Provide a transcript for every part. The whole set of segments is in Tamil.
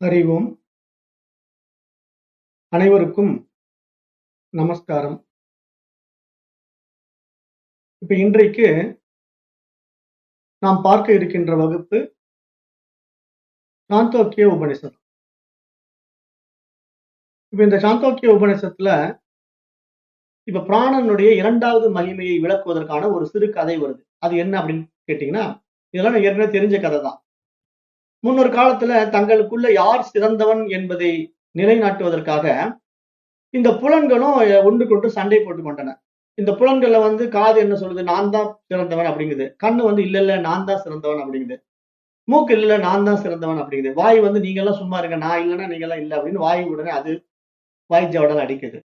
அறிவோம். அனைவருக்கும் நமஸ்காரம். இப்ப இன்றைக்கு நாம் பார்க்க இருக்கின்ற வகுப்பு சாந்தோக்கிய உபனிஷத். இப்ப இந்த சாந்தோக்கிய உபனிஷத்துல இப்ப பிராணனுடைய இரண்டாவது மகிமையை விளக்குவதற்கான ஒரு சிறு கதை வருது. அது என்ன அப்படின்னு கேட்டீங்கன்னா, இதெல்லாம் ஏற்கனவே தெரிஞ்ச கதை தான். முன்னொரு காலத்துல தங்களுக்குள்ள யார் சிறந்தவன் என்பதை நிலைநாட்டுவதற்காக இந்த புலன்களும் ஒன்றுக்கொன்று சண்டை போட்டு கொண்டன. இந்த புலன்கள்ல காது என்ன சொல்லுது, நான் தான் சிறந்தவன் அப்படிங்குது. கண்ணு இல்ல நான் தான் சிறந்தவன் அப்படிங்குது. மூக்கு இல்ல நான் தான் சிறந்தவன் அப்படிங்குது. வாய் நீங்க எல்லாம் சும்மா இருங்க, நான் இல்லைன்னா நீங்க எல்லாம் இல்ல அப்படின்னு வாய் உடனே அது வாய் ஜவடல் அடிக்குது.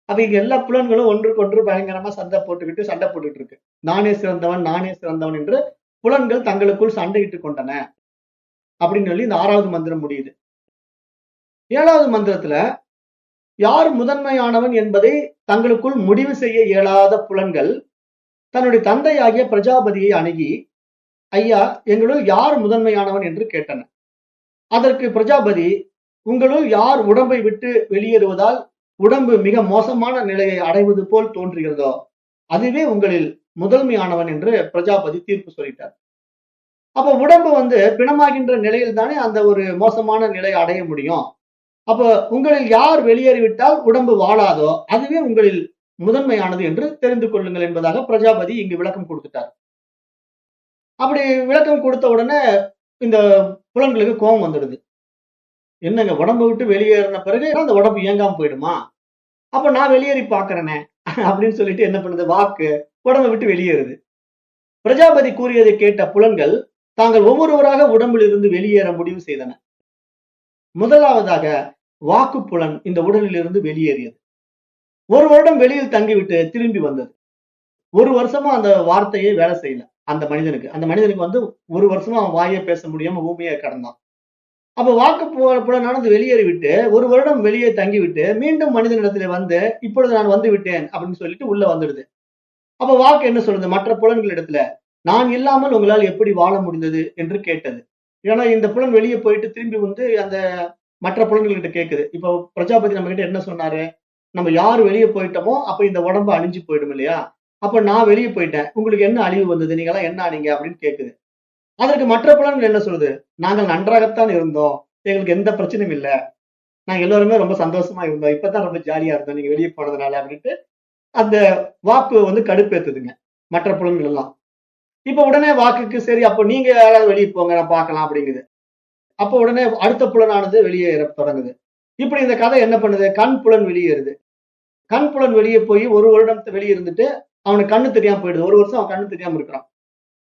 அப்ப இங்க எல்லா புலன்களும் ஒன்றுக்கொன்று பயங்கரமா சண்டை போட்டுக்கிட்டு இருக்கு. நானே சிறந்தவன் என்று புலன்கள் தங்களுக்குள் சண்டையிட்டுக் கொண்டன அப்படின்னு சொல்லி இந்த 6வது மந்திரம் முடியுது. 7வது மந்திரத்துல யார் முதன்மையானவன் என்பதை தங்களுக்குள் முடிவு செய்ய இயலாத புலன்கள் தன்னுடைய தந்தையாகிய பிரஜாபதியை அணுகி, ஐயா, எங்களுள் யார் முதன்மையானவன் என்று கேட்டன. அதற்கு பிரஜாபதி, உங்களுள் யார் உடம்பை விட்டு வெளியேறுவதால் உடம்பு மிக மோசமான நிலையை அடைவது போல் தோன்றுகிறதோ அதுவே உங்களில் முதன்மையானவன் என்று பிரஜாபதி தீர்ப்பு சொல்லிட்டார். அப்ப உடம்பு பிணமாகின்ற நிலையில் தானே அந்த ஒரு மோசமான நிலையை அடைய முடியும். அப்ப உங்களில் யார் வெளியேறிவிட்டால் உடம்பு வாழாதோ அதுவே உங்களில் முதன்மையானது என்று தெரிந்து கொள்ளுங்கள் என்பதாக பிரஜாபதி இங்கு விளக்கம் கொடுத்துட்டார். அப்படி விளக்கம் கொடுத்த உடனே இந்த புலன்களுக்கு கோபம் வந்துடுது. என்னங்க, உடம்பை விட்டு வெளியேறின பிறகு அந்த உடம்பு இயங்காம போயிடுமா? அப்ப நான் வெளியேறி பாக்குறேனே அப்படின்னு சொல்லிட்டு என்ன பண்ணுது, வாக்கு உடம்பை விட்டு வெளியேறுது. பிரஜாபதி கூறியதை கேட்ட புலன்கள் தாங்கள் ஒவ்வொருவராக உடம்பில் இருந்து வெளியேற முடிவு செய்தன. முதலாவதாக வாக்கு புலன் இந்த உடலில் இருந்து வெளியேறியது. 1 வருடம் வெளியில் தங்கிவிட்டு திரும்பி வந்தது. 1 வருஷமா அந்த வார்த்தையே வேலை செய்யல அந்த மனிதனுக்கு. அந்த மனிதனுக்கு 1 வருஷமா அவன் வாயே பேச முடியாம ஊமையா கிடந்தான். அப்ப வாக்கு புலனானது வெளியேறிவிட்டு 1 வருடம் வெளியே தங்கிவிட்டு மீண்டும் மனிதனிடத்துல இப்பொழுது நான் வந்து விட்டேன் அப்படின்னு சொல்லிட்டு உள்ள வந்துடுது. அப்ப வாக்கு என்ன சொல்றது, மற்ற புலன்களிடத்துல, நான் இல்லாமல் உங்களால் எப்படி வாழ முடிந்தது என்று கேட்டது. ஏன்னா இந்த புலன் வெளியே போயிட்டு திரும்பி அந்த மற்ற புலன்கள்கிட்ட கேட்குது. இப்போ பிரஜாபதி நம்ம கிட்ட என்ன சொன்னாரு, நம்ம யார் வெளியே போயிட்டோமோ அப்ப இந்த உடம்பு அழிஞ்சு போயிடும் இல்லையா? அப்ப நான் வெளியே போயிட்டேன், உங்களுக்கு என்ன அழிவு வந்தது, நீங்க எல்லாம் என்ன ஆனீங்க அப்படின்னு கேட்குது. அதற்கு மற்ற புலன்கள் என்ன சொல்லுது, நாங்கள் நன்றாகத்தான் இருந்தோம், எங்களுக்கு எந்த பிரச்சனையும் இல்லை, நாங்க எல்லாருமே ரொம்ப சந்தோஷமா இருந்தோம், இப்பதான் ரொம்ப ஜாலியா இருந்தோம் நீங்க வெளியே போனதுனால அப்படின்ட்டு அந்த வாக்கு கடுப்பேத்துதுங்க மற்ற புலன்கள் எல்லாம். இப்ப உடனே வாக்குக்கு சரி, அப்ப நீங்க யாராவது வெளியே போங்க, நான் பார்க்கலாம் அப்படிங்குது. அப்ப உடனே அடுத்த புலனானது வெளியேற தொடங்குது. இப்படி இந்த கதை என்ன பண்ணுது, கண் புலன் வெளியேறுது. கண் புலன் வெளியே போய் 1 வருடம் வெளியே இருந்துட்டு அவனுக்கு கண்ணு தெரியாம போயிடுது. 1 வருஷம் அவன் கண்ணு தெரியாம இருக்கிறான்.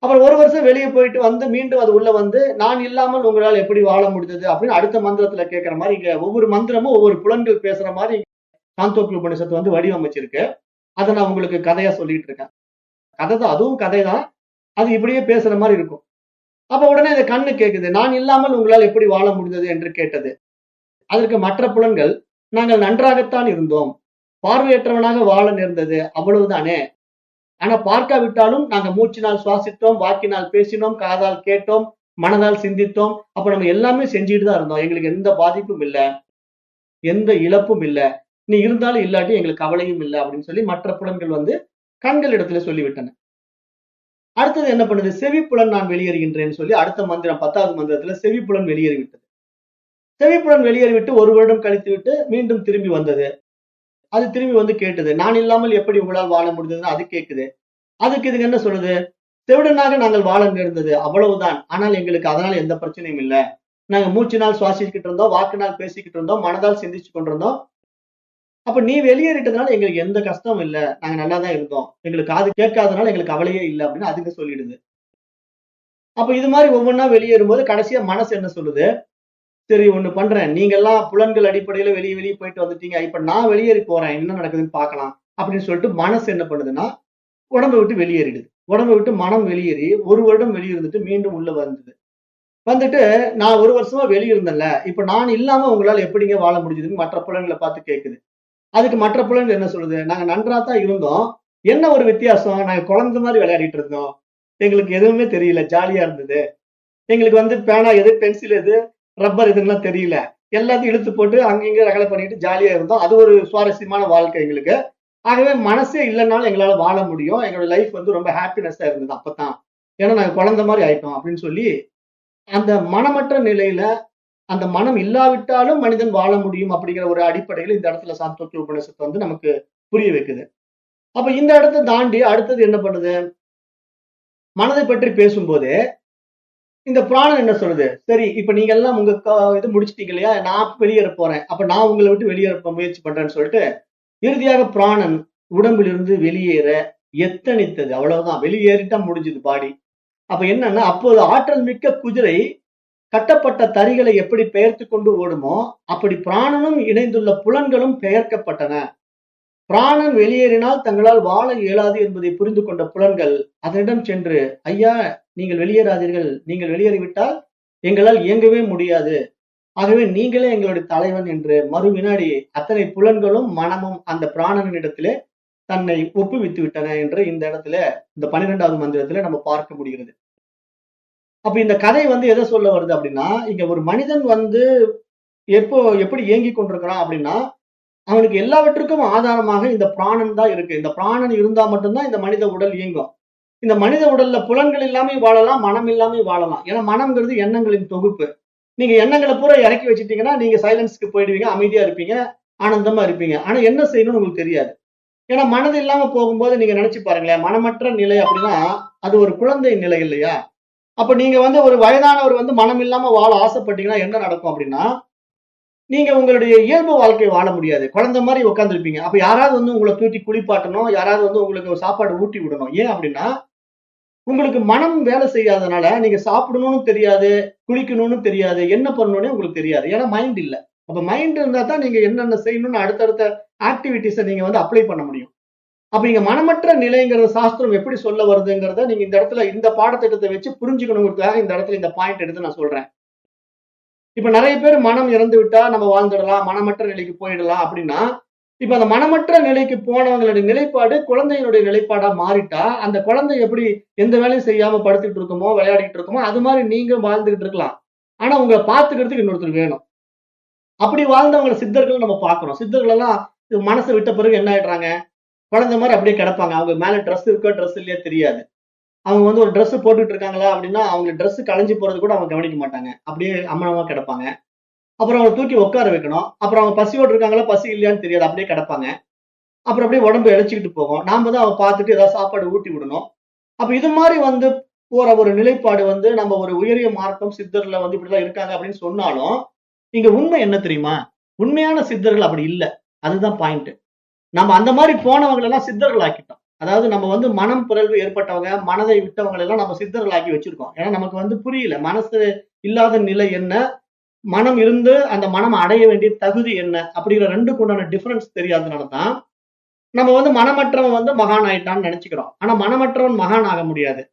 அப்புறம் 1 வருஷம் வெளியே போயிட்டு மீண்டும் அது உள்ள நான் இல்லாமல் உங்களால் எப்படி வாழ முடிஞ்சது அப்படின்னு அடுத்த மந்திரத்துல கேட்கிற மாதிரி இங்க ஒவ்வொரு மந்திரமும் ஒவ்வொரு புலன்கள் பேசுற மாதிரி சாந்தோக்கிய உபனிஷத்து வடிவமைச்சிருக்கு. அதை நான் உங்களுக்கு கதையா சொல்லிட்டு இருக்கேன். கதை தான், அதுவும் கதை தான், அது இப்படியே பேசுற மாதிரி இருக்கும். அப்ப உடனே இந்த கண்ணு கேட்குது, நான் இல்லாமல் உங்களால் எப்படி வாழ முடிந்தது என்று கேட்டது. அதற்கு மற்ற புலன்கள், நாங்கள் நன்றாகத்தான் இருந்தோம், பார்வையற்றவனாக வாழ நேர்ந்தது, அவ்வளவுதானே. ஆனா பார்க்காவிட்டாலும் நாங்க மூச்சினால் சுவாசித்தோம், வாக்கினால் பேசினோம், காதால் கேட்டோம், மனதால் சிந்தித்தோம், அப்ப நம்ம எல்லாமே செஞ்சுட்டு தான் இருந்தோம், எங்களுக்கு எந்த பாதிப்பும் இல்லை, எந்த இழப்பும் இல்லை, நீ இருந்தாலும் இல்லாட்டி எங்களுக்கு கவலையும் இல்லை அப்படின்னு சொல்லி மற்ற புலன்கள் கண்களிடத்துல சொல்லிவிட்டன. அடுத்தது என்ன பண்ணுது, செவிப்புலன் நான் வெளியேறுகின்றேன்னு சொல்லி அடுத்த மந்திரம் 10வது மந்திரத்துல செவிப்புலன் வெளியேறிவிட்டது. செவிப்புலன் வெளியேறிவிட்டு 1 வருடம் கழித்து விட்டு மீண்டும் திரும்பி வந்தது. அது திரும்பி கேட்டது, நான் இல்லாமல் எப்படி உங்களால் வாழ முடிந்ததுன்னு அது கேட்குது. அதுக்கு இதுக்கு என்ன சொல்லுது, செவிடனாக நாங்கள் வாழ நேர்ந்தது, அவ்வளவுதான், ஆனால் எங்களுக்கு அதனால எந்த பிரச்சனையும் இல்லை, நாங்க மூச்சினால் சுவாசிக்கிட்டு இருந்தோம், வாக்கினால் பேசிக்கிட்டு இருந்தோம், மனதால் சிந்திச்சு கொண்டிருந்தோம், அப்ப நீ வெளியேறிட்டதுனால எங்களுக்கு எந்த கஷ்டமும் இல்லை, நாங்க நல்லா தான் இருந்தோம், எங்களுக்கு காது கேட்காதனால எங்களுக்கு கவலையே இல்லை அப்படின்னு அதுக்கு சொல்லிடுது. அப்ப இது மாதிரி ஒவ்வொன்றா வெளியேறும்போது கடைசியா மனசு என்ன சொல்லுது, சரி ஒண்ணு பண்றேன், நீங்க எல்லாம் புலன்கள் அடிப்படையில வெளியே போயிட்டு வந்துட்டீங்க, இப்ப நான் வெளியேறி போறேன், என்ன நடக்குதுன்னு பார்க்கலாம் அப்படின்னு சொல்லிட்டு மனசு என்ன பண்ணுதுன்னா உடம்பை விட்டு வெளியேறிடுது. உடம்பை விட்டு மனம் வெளியேறி 1 வருடம் வெளியிருந்துட்டு மீண்டும் உள்ள வந்துட்டு நான் 1 வருஷமா வெளியிருந்தேன்ல, இப்ப நான் இல்லாம உங்களால எப்படிங்க வாழ முடிஞ்சதுன்னு மற்ற புலன்களை பார்த்து கேட்குது. அதுக்கு மற்ற புலன்கள் என்ன சொல்லுது, நாங்க நன்றா தான் இருந்தோம், என்ன ஒரு வித்தியாசம், நாங்க குழந்தை மாதிரி விளையாடிட்டு இருந்தோம், எங்களுக்கு எதுவுமே தெரியல, ஜாலியா இருந்தது, எங்களுக்கு பேனா எது, பென்சில் எது, ரப்பர் இதுங்கெல்லாம் தெரியல. எல்லாத்தையும் இழுத்து போட்டு அங்கங்க ரகளை பண்ணிட்டு ஜாலியா இருந்தோம். அது ஒரு சுவாரஸ்யமான வாழ்க்கை எங்களுக்கு. ஆகவே மனசே இல்லன்னாலும் எங்களால வாழ முடியும். எங்களோட லைஃப் வந்து ரொம்ப ஹாப்பினஸ்ஸா இருந்தது அப்பதான். ஏன்னா நாங்க குழந்தை மாரி ஆயிட்டோம் அப்படின்னு சொல்லி, அந்த மனமற்ற நிலையில, அந்த மனம் இல்லாவிட்டாலும் மனிதன் வாழ முடியும் அப்படிங்கிற ஒரு அடிப்படையில இந்த இடத்துல சாந்தோக்கிய உபநிஷத்து வந்து நமக்கு புரிய வைக்குது. அப்ப இந்த இடத்த தாண்டி அடுத்தது என்ன பண்ணுது? மனதை பற்றி பேசும்போது, இந்த புராணம் என்ன சொல்லுது? சரி, இப்ப நீங்க எல்லாம் உங்க இது முடிச்சிட்டீங்க இல்லையா? நான் வெளியேற போறேன். அப்ப நான் உங்கள விட்டு வெளியேற முயற்சி பண்றேன்னு சொல்லிட்டு, இறுதியாக பிராணன் உடம்பிலிருந்து வெளியேற எத்தனித்தது. அவ்வளவுதான். வெளியேறிட்டா முடிஞ்சது பாடி. அப்ப என்னன்னா, அப்போது ஆற்றல் மிக்க குதிரை கட்டப்பட்ட தறிகளை எப்படி பெயர்த்துக் கொண்டு ஓடுமோ, அப்படி பிராணனும் இணைந்துள்ள புலன்களும் பெயர்க்கப்பட்டன. பிராணன் வெளியேறினால் தங்களால் வாழ இயலாது என்பதை புரிந்து கொண்ட புலன்கள் அதனிடம் சென்று, ஐயா, நீங்கள் வெளியேறாதீர்கள். நீங்கள் வெளியேறிவிட்டால் எங்களால் இயங்கவே முடியாது. ஆகவே நீங்களே எங்களுடைய தலைவன் என்று மறு வினாடி அத்தனை புலன்களும் மனமும் அந்த பிராணனிடத்திலே தன்னை ஒப்புவித்து விட்டன என்று இந்த இடத்துல இந்த 12வது மந்திரத்துல நம்ம பார்க்க முடிகிறது. அப்ப இந்த கதை வந்து எதை சொல்ல வருது அப்படின்னா, இங்க ஒரு மனிதன் வந்து எப்படி இயங்கிக் கொண்டிருக்கிறான் அப்படின்னா, அவனுக்கு எல்லாவற்றுக்கும் ஆதாரமாக இந்த பிராணன் தான் இருக்கு. இந்த பிராணன் இருந்தா மட்டும்தான் இந்த மனித உடல் இயங்கும். இந்த மனித உடல்ல புலன்கள் இல்லாம வாழலாம், மனம் இல்லாம வாழலாம். ஏன்னா மனம்ங்கிறது எண்ணங்களின் தொகுப்பு. நீங்க எண்ணங்களை பூரா இறக்கி வச்சுட்டீங்கன்னா, நீங்க சைலன்ஸ்க்கு போயிடுவீங்க, அமைதியா இருப்பீங்க, ஆனந்தமா இருப்பீங்க. ஆனா என்ன செய்யணும்னு உங்களுக்கு தெரியாது. ஏன்னா மனது இல்லாம போகும்போது நீங்க நினைச்சு பாருங்களேன், மனமற்ற நிலை அப்படின்னா அது ஒரு குழந்தை நிலை இல்லையா? அப்ப நீங்க வந்து ஒரு வயதானவர் வந்து மனம் இல்லாம வாழ ஆசைப்பட்டீங்கன்னா என்ன நடக்கும் அப்படின்னா, நீங்க உங்களுடைய இயல்பு வாழ்க்கை வாழ முடியாது. குழந்தை மாதிரி உட்கார்ந்திருப்பீங்க. அப்ப யாராவது வந்து உங்கள தூக்கி குளிப்பாட்டணும், யாராவது வந்து உங்களுக்கு சாப்பாடு ஊட்டி விடணும். ஏன் அப்படின்னா, உங்களுக்கு மனம் வேலை செய்யாதனால நீங்க சாப்பிடணும்னு தெரியாது, குளிக்கணும்னு தெரியாது, என்ன பண்ணணும்னே உங்களுக்கு தெரியாது. ஏன்னா மைண்ட் இல்ல. அப்ப மைண்ட் இருந்தா தான் நீங்க என்னென்ன செய்யணும்னு அடுத்தடுத்த ஆக்டிவிட்டீஸ நீங்க வந்து அப்ளை பண்ண முடியும். அப்ப இங்க மனமற்ற நிலைங்கிற சாஸ்திரம் எப்படி சொல்ல வருதுங்கிறத நீங்க இந்த இடத்துல இந்த பாடத்திட்டத்தை வச்சு புரிஞ்சுக்கணுங்கிறதுக்காக இந்த இடத்துல இந்த பாயிண்ட் எடுத்து நான் சொல்றேன். இப்ப நிறைய பேர் மனம் இறந்து விட்டா நம்ம வாழ்ந்துடலாம், மனமற்ற நிலைக்கு போயிடலாம் அப்படின்னா, இப்ப அந்த மனமற்ற நிலைக்கு போனவங்களுடைய நிலைப்பாடு குழந்தையினுடைய நிலைப்பாடா மாறிட்டா, அந்த குழந்தை எப்படி எந்த வேலையும் செய்யாம படுத்துட்டு இருக்குமோ, விளையாடிட்டு இருக்குமோ, அது மாதிரி நீங்க வாழ்ந்துகிட்டு இருக்கலாம். ஆனா உங்களை பார்த்துக்கிறதுக்கு இன்னொருத்தர் வேணும். அப்படி வாழ்ந்தவங்களை சித்தர்கள் நம்ம பார்க்கிறோம். சித்தர்கள் எல்லாம் மனசை விட்ட பிறகு என்ன ஆயிடுறாங்க? குழந்தை மாதிரி அப்படியே கிடப்பாங்க. அவங்க மேல ட்ரெஸ் இருக்கோ ட்ரெஸ் இல்லையா தெரியாது. அவங்க வந்து ஒரு ட்ரெஸ் போட்டுட்டு இருக்காங்களா அப்படின்னா, அவங்க ட்ரெஸ் கலைஞ்சு போறது கூட அவங்க கவனிக்க மாட்டாங்க. அப்படியே அம்மனமா கிடப்பாங்க. அப்புறம் அவங்கள தூக்கி உட்கார வைக்கணும். அப்புறம் அவங்க பசியோடு இருக்காங்களா, பசி இல்லையான்னு தெரியாது. அப்படியே கிடப்பாங்க. அப்புறம் அப்படியே உடம்பு இளைச்சிக்கிட்டு போகும். நாம தான் அவங்க பார்த்துட்டு ஏதாவது சாப்பாடு ஊட்டி விடணும். அப்ப இது மாதிரி வந்து போற ஒரு நிலைப்பாடு வந்து நம்ம ஒரு உயரிய மார்க்கம் சித்தர்ல வந்து இப்படிலாம் இருக்காங்க அப்படின்னு சொன்னாலும், இங்க உண்மை என்ன தெரியுமா? உண்மையான சித்தர்கள் அப்படி இல்ல. அதுதான் பாயிண்ட். நம்ம அந்த மாதிரி போனவங்களை எல்லாம் சித்தர்கள் ஆக்கிட்டோம். அதாவது நம்ம வந்து மனம் பிறழ்வு ஏற்பட்டவங்க, மனதை விட்டவங்களை எல்லாம் நம்ம சித்தர்கள் ஆக்கி வச்சிருக்கோம். ஏன்னா நமக்கு வந்து புரியல. மனசு இல்லாத நிலை என்ன? மனம் இருந்து அந்த மனம் அடைய வேண்டிய தகுதி என்ன? அப்படிங்கிற 2க்கு உண்டான டிஃபரன்ஸ் தெரியாதனால தான், நம்ம வந்து மனமற்றவன் வந்து மகான் ஆயிட்டான்னு நினைச்சுக்கிறோம். ஆனா மனமற்றவன் மகான் ஆக முடியாது.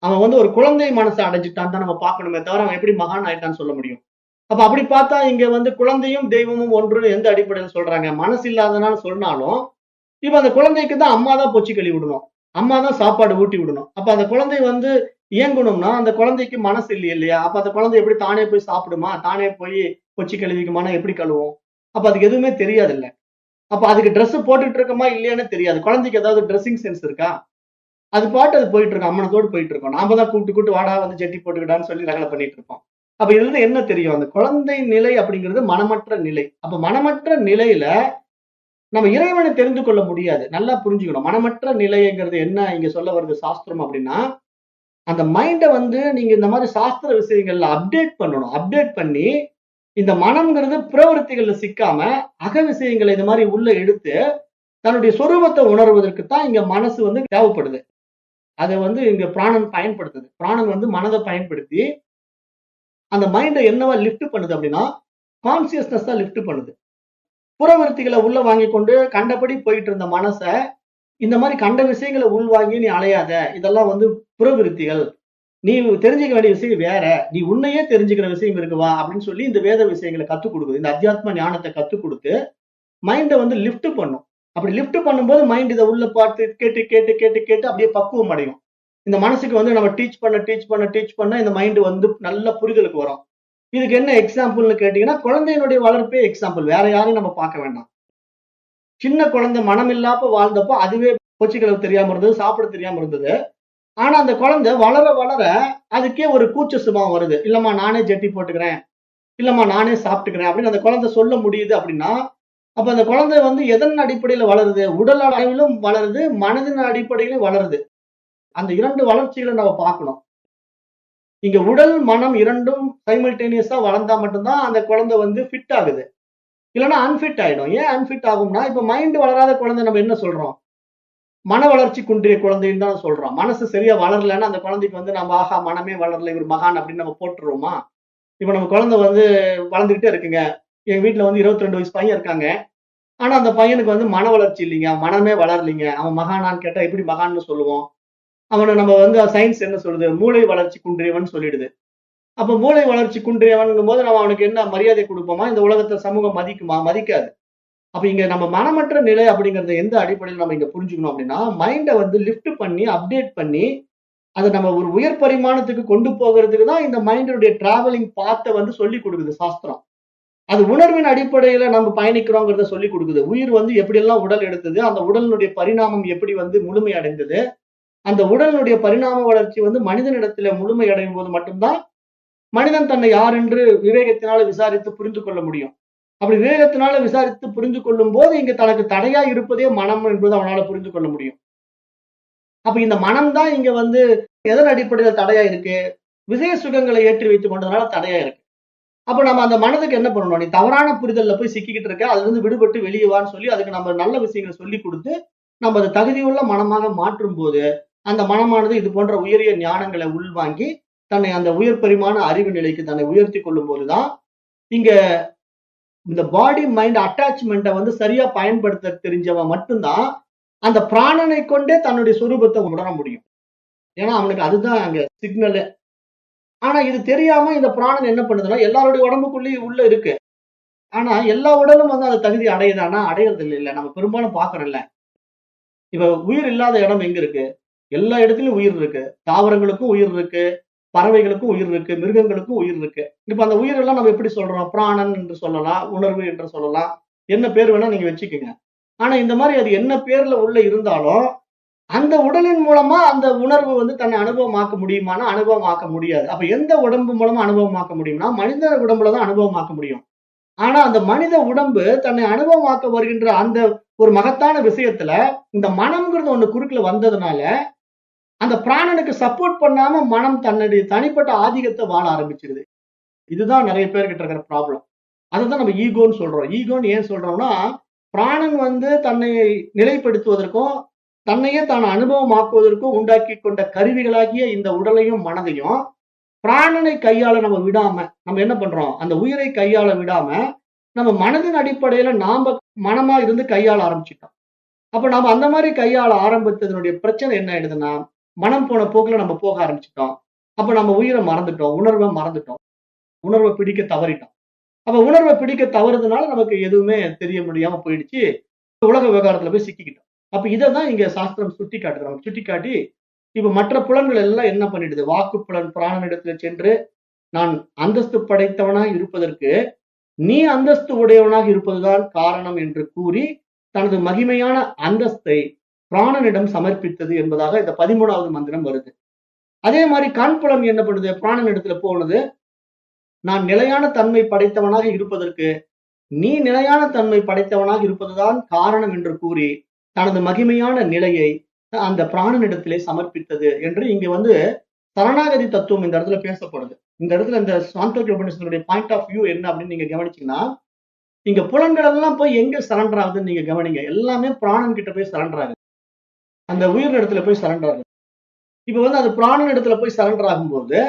அவன் வந்து ஒரு குழந்தை மனசை அடைஞ்சிட்டான்னு தான் நம்ம பார்க்கணுமே தவிர, அவன் எப்படி மகான் ஆயிட்டான்னு சொல்ல முடியும்? அப்ப அப்படி பார்த்தா இங்க வந்து குழந்தையும் தெய்வமும் ஒன்று எந்த அடிப்படையில சொல்றாங்க? மனசு இல்லாதனால சொன்னாலும், இப்ப அந்த குழந்தைக்கு தான் அம்மா தான் பொச்சி கழுவி விடணும். அம்மா தான் சாப்பாடு ஊட்டி விடணும். அப்ப அந்த குழந்தை வந்து இயங்கணும்னா, அந்த குழந்தைக்கு மனசு இல்லையா? அப்ப அந்த குழந்தை எப்படி தானே போய் சாப்பிடுமா? தானே போய் பொச்சி கழுவிக்குமானா எப்படி கழுவும்? அப்ப அதுக்கு எதுவுமே தெரியாதுல்ல. அப்ப அதுக்கு ட்ரெஸ் போட்டுட்டு இருக்கோமா இல்லையான்னு தெரியாது. குழந்தைக்கு ஏதாவது ட்ரெஸ்ஸிங் சென்ஸ் இருக்கா? அது பாட்டு அது போயிட்டு இருக்கும். அம்மனத்தோடு போயிட்டு இருக்கும். நாம தான் கூப்பிட்டு வாடா வந்து ஜட்டி போட்டுக்கிட்டான்னு சொல்லி ரகலை பண்ணிட்டு இருப்போம். அப்ப இதுல இருந்து என்ன தெரியும்? அந்த குழந்தை நிலை அப்படிங்கிறது மனமற்ற நிலை. அப்ப மனமற்ற நிலையில நம்ம இறைவனை தெரிந்து கொள்ள முடியாது. நல்லா புரிஞ்சுக்கணும். மனமற்ற நிலைங்கிறது என்ன இங்க சொல்ல வருது சாஸ்திரம் அப்படின்னா, அந்த மைண்ட வந்து நீங்க இந்த மாதிரி சாஸ்திர விஷயங்கள்ல அப்டேட் பண்ணணும். அப்டேட் பண்ணி இந்த மனம்ங்கிறது பிரவருத்திகள்ல சிக்காம அக விஷயங்களை இந்த மாதிரி உள்ள எடுத்து தன்னுடைய சொரூபத்தை உணர்வதற்கு தான் இங்க மனசு வந்து தேவைப்படுது. அதை வந்து இங்க பிராணன் பயன்படுத்துது. பிராணன் வந்து மனதை பயன்படுத்தி அந்த மைண்டை என்னவா லிஃப்ட் பண்ணுது அப்படின்னா, கான்சியஸ்னஸ் தான் லிஃப்ட் பண்ணுது. புறவருத்திகளை உள்ள வாங்கி கொண்டு கண்டபடி போயிட்டு இருந்த மனச இந்த மாதிரி கண்ட விஷயங்களை உள்வாங்கி நீ அலையாத, இதெல்லாம் வந்து புறவிருத்திகள், நீ தெரிஞ்சுக்க வேண்டிய விஷயம் வேற, நீ உன்னையே தெரிஞ்சுக்கிற விஷயம் இருக்குவா அப்படின்னு சொல்லி இந்த வேத விஷயங்களை கத்துக் கொடுக்குது. இந்த அத்தியாத்ம ஞானத்தை கத்துக் கொடுத்து மைண்டை வந்து லிஃப்ட் பண்ணும். அப்படி லிஃப்ட் பண்ணும்போது மைண்ட் இதை உள்ள பார்த்து கேட்டு கேட்டு கேட்டு கேட்டு அப்படியே பக்குவம் அடையும். இந்த மனசுக்கு வந்து நம்ம டீச் பண்ண இந்த மைண்ட் வந்து நல்ல புரிதலுக்கு வரும். இதுக்கு என்ன எக்ஸாம்பிள்னு கேட்டீங்கன்னா, குழந்தையினுடைய வளர்ப்பே எக்ஸாம்பிள். வேற யாரையும் நம்ம பார்க்க வேண்டாம். சின்ன குழந்தை மனம் இல்லாம வாழ்ந்தப்போ அதுவே போச்சு கழுவ தெரியாம இருந்தது, சாப்பிட தெரியாம இருந்தது. ஆனா அந்த குழந்தை வளர வளர அதுக்கே ஒரு கூச்ச சுபாவம் வருது. இல்லம்மா நானே ஜட்டி போட்டுக்கிறேன். இல்லம்மா நானே சாப்பிட்டுக்கிறேன் அப்படின்னு அந்த குழந்தை சொல்ல முடியுது அப்படின்னா, அப்ப அந்த குழந்தை வந்து எதன் அடிப்படையில வளருது? உடல் அளவிலும் வளருது, மனதின் அடிப்படையிலும் வளருது. அந்த 2 வளர்ச்சிகளை நம்ம பார்க்கணும். இங்க உடல், மனம் 2ம் சைமல்டேனியஸா வளர்ந்தா மட்டும் தான் அந்த குழந்தை வந்து ஃபிட் ஆகுது. இல்லன்னா அன்ஃபிட் ஆயிடும். ஏன் அன்ஃபிட் ஆகும்னா, இப்ப மைண்ட் வளராத குழந்தை நம்ம என்ன சொல்றோம்? மன வளர்ச்சி குன்றிய குழந்தைன்னு தான் சொல்றோம். மனசு சரியா வளரலன்னா அந்த குழந்தைக்கு வந்து நம்ம ஆஹா மனமே வளரல இவர் மகான் அப்படின்னு நம்ம போட்டுருவோமா? இப்ப நம்ம குழந்தை வந்து வளர்ந்துகிட்டே இருக்குங்க. எங்க வீட்ல வந்து 22 வயசு பையன் இருக்காங்க. ஆனா அந்த பையனுக்கு வந்து மன வளர்ச்சி இல்லைங்க. மனமே வளரலைங்க. அவன் மகானான்னு கேட்டா எப்படி மகான்னு சொல்லுவோம்? அவன நம்ம வந்து சயின்ஸ் என்ன சொல்லுது? மூளை வளர்ச்சி குன்றியவன் சொல்லிடுது. அப்ப மூளை வளர்ச்சி குன்றியவன்ங்கும்போது நம்ம அவனுக்கு என்ன மரியாதை குடுப்போமா? இந்த உலகத்துல சமூகம் மதிக்குமா? மதிக்காது. அப்ப இங்க நம்ம மனமற்ற நிலை அப்படிங்கிறத எந்த அடிப்படையில நம்ம இங்க புரிஞ்சுக்கணும் அப்படின்னா, மைண்ட வந்து லிஃப்ட் பண்ணி, அப்டேட் பண்ணி, அத நம்ம ஒரு உயர் பரிமாணத்துக்கு கொண்டு போகுறதுக்கு தான் இந்த மைண்டினுடைய டிராவலிங் பாத்த வந்து சொல்லிக் குடுக்குது சாஸ்திரம். அது உணர்வின் அடிப்படையில நம்ம பயணிக்கிறோங்கிறத சொல்லிக் குடுக்குது. உயிர் வந்து எப்படியெல்லாம் உடல் எடுத்தது, அந்த உடலினுடைய பரிணாமம் எப்படி வந்து முழுமை அடைந்தது, அந்த உடலினுடைய பரிணாம வளர்ச்சி வந்து மனிதனிடத்தில முழுமை அடையும் போது மட்டும்தான் மனிதன் தன்னை யார் என்று விவேகத்தினால விசாரித்து புரிந்து கொள்ள முடியும். அப்படி விவேகத்தினால விசாரித்து புரிந்து கொள்ளும் போது இங்க தனக்கு தடையா இருப்பதே மனம் என்பது அவனால புரிந்து கொள்ள முடியும். அப்ப இந்த மனம் தான் இங்க வந்து எதன் அடிப்படையில தடையா இருக்கு? விஷய சுகங்களை ஏற்றி வைத்துக் கொண்டதுனால தடையா இருக்கு. அப்ப நம்ம அந்த மனதுக்கு என்ன பண்ணணும்? நீ தவறான புரிதல்ல போய் சிக்கிக்கிட்டு இருக்க. அதுல இருந்து விடுபட்டு வெளியே வான்னு சொல்லி அதுக்கு நம்ம நல்ல விஷயங்களை சொல்லிக் கொடுத்து நம்ம அதை தகுதியுள்ள மனமாக மாற்றும் போது அந்த மனமானது இது போன்ற உயரிய ஞானங்களை உள்வாங்கி தன்னை அந்த உயர் பரிமாண அறிவு நிலைக்கு தன்னை உயர்த்தி கொள்ளும் போதுதான் இங்க இந்த பாடி மைண்ட் அட்டாச்மெண்ட்டை வந்து சரியா பயன்படுத்த தெரிஞ்சவன் மட்டும்தான் அந்த பிராணனை கொண்டே தன்னுடைய சொரூபத்தை உணர முடியும். ஏன்னா அவனுக்கு அதுதான் அங்க சிக்னல். ஆனா இது தெரியாம இந்த பிராணன் என்ன பண்ணுதுன்னா எல்லாருடைய உடம்புக்குள்ளேயும் உள்ள இருக்கு. ஆனா எல்லா உடலும் வந்து அந்த தகுதி அடையுதானா? அடையறது இல்ல. நம்ம பெரும்பாலும் பாக்குறோம்ல. இப்ப உயிர் இல்லாத இடம் எங்க இருக்கு? எல்லா இடத்துலயும் உயிர் இருக்கு. தாவரங்களுக்கும் உயிர் இருக்கு, பறவைகளுக்கும் உயிர் இருக்கு, மிருகங்களுக்கும் உயிர் இருக்கு. இப்ப அந்த உயிர் எல்லாம் நம்ம எப்படி சொல்றோம்? பிராணன் என்று சொல்லலாம், உணர்வு என்று சொல்லலாம். என்ன பேர் வேணா நீங்க வச்சுக்கோங்க. ஆனா இந்த மாதிரி அது என்ன பேர்ல உள்ள இருந்தாலும் அந்த உடலின் மூலமா அந்த உணர்வு வந்து தன்னை அனுபவமாக்க முடியுமானா அனுபவமாக்க முடியாது. அப்ப எந்த உடம்பு மூலமா அனுபவமாக்க முடியும்னா மனித உடம்புல தான் அனுபவமாக்க முடியும். ஆனா அந்த மனித உடம்பு தன்னை அனுபவமாக்க வருகின்ற அந்த ஒரு மகத்தான விஷயத்துல இந்த மனம்ங்கிறது ஒண்ணு குறுக்குல வந்ததுனால அந்த பிராணனுக்கு சப்போர்ட் பண்ணாம மனம் தன்னுடைய தனிப்பட்ட ஆதிக்கத்தை வாழ ஆரம்பிச்சிருது. இதுதான் நிறைய பேர்கிட்ட இருக்கிற ப்ராப்ளம். அதுதான் நம்ம ஈகோன்னு சொல்றோம். ஈகோன்னு ஏன் சொல்றோம்னா பிராணன் வந்து தன்னை நிலைப்படுத்துவதற்கும் தன்னையே தான் அனுபவமாக்குவதற்கும் உண்டாக்கி கொண்ட கருவிகளாகிய இந்த உடலையும் மனதையும் பிராணனை கையாள நம்ம விடாம நம்ம என்ன பண்றோம்? அந்த உயிரை கையாள விடாம நம்ம மனதின் அடிப்படையில நாம மனமா இருந்து கையாள ஆரம்பிச்சிட்டோம். அப்ப நாம அந்த மாதிரி கையாள ஆரம்பித்ததனுடைய பிரச்சனை என்ன ஆயிடுதுன்னா மனம் போன போக்குல நம்ம போக ஆரம்பிச்சிட்டோம். அப்ப நம்ம உயிரை மறந்துட்டோம், உணர்வை மறந்துட்டோம், உணர்வை பிடிக்க தவறிட்டோம். அப்ப உணர்வை பிடிக்க தவறுதுனால நமக்கு எதுவுமே தெரிய முடியாம போயிடுச்சு. உலக விவகாரத்துல போய் சிக்கிக்கிட்டோம். அப்ப இதைதான் இங்க சாஸ்திரம் சுட்டி காட்டுறாங்க. சுட்டி காட்டி இப்ப மற்ற புலன்கள் எல்லாம் என்ன பண்ணிடுது? வாக்கு புலன் பிராணனிடத்துல சென்று நான் அந்தஸ்து படைத்தவனாக இருப்பதற்கு நீ அந்தஸ்து உடையவனாக இருப்பதுதான் காரணம் என்று கூறி தனது மகிமையான அந்தஸ்தை பிராணனிடம் சமர்ப்பித்தது என்பதாக இந்த 13வது மந்திரம் வருது. அதே மாதிரி கண்புலம் என்ன பண்ணுது? பிராணனிடத்துல போனது நான் நிலையான தன்மை படைத்தவனாக இருப்பதற்கு நீ நிலையான தன்மை படைத்தவனாக இருப்பதுதான் காரணம் என்று கூறி தனது மகிமையான நிலையை அந்த பிராணனிடத்திலே சமர்ப்பித்தது என்று இங்க வந்து சரணாகதி தத்துவம் இந்த இடத்துல பேசப்படுது. இந்த இடத்துல இந்த சாந்தோக்கிய உபநிஷத்தினுடைய பாயிண்ட் ஆஃப் வியூ என்ன அப்படின்னு நீங்க கவனிச்சீங்கன்னா இங்க புலன்கள் எல்லாம் போய் எங்க சரண்டர் ஆகுதுன்னு நீங்க கவனிங்க. எல்லாமே பிராணன் கிட்ட போய் சரண்டர் ஆகுது. அந்த உயிர் இடத்துல போய் சரண்டர் ஆகுது. இப்ப வந்து அது பிராணன் இடத்துல போய் சரண்டர் ஆகும்போது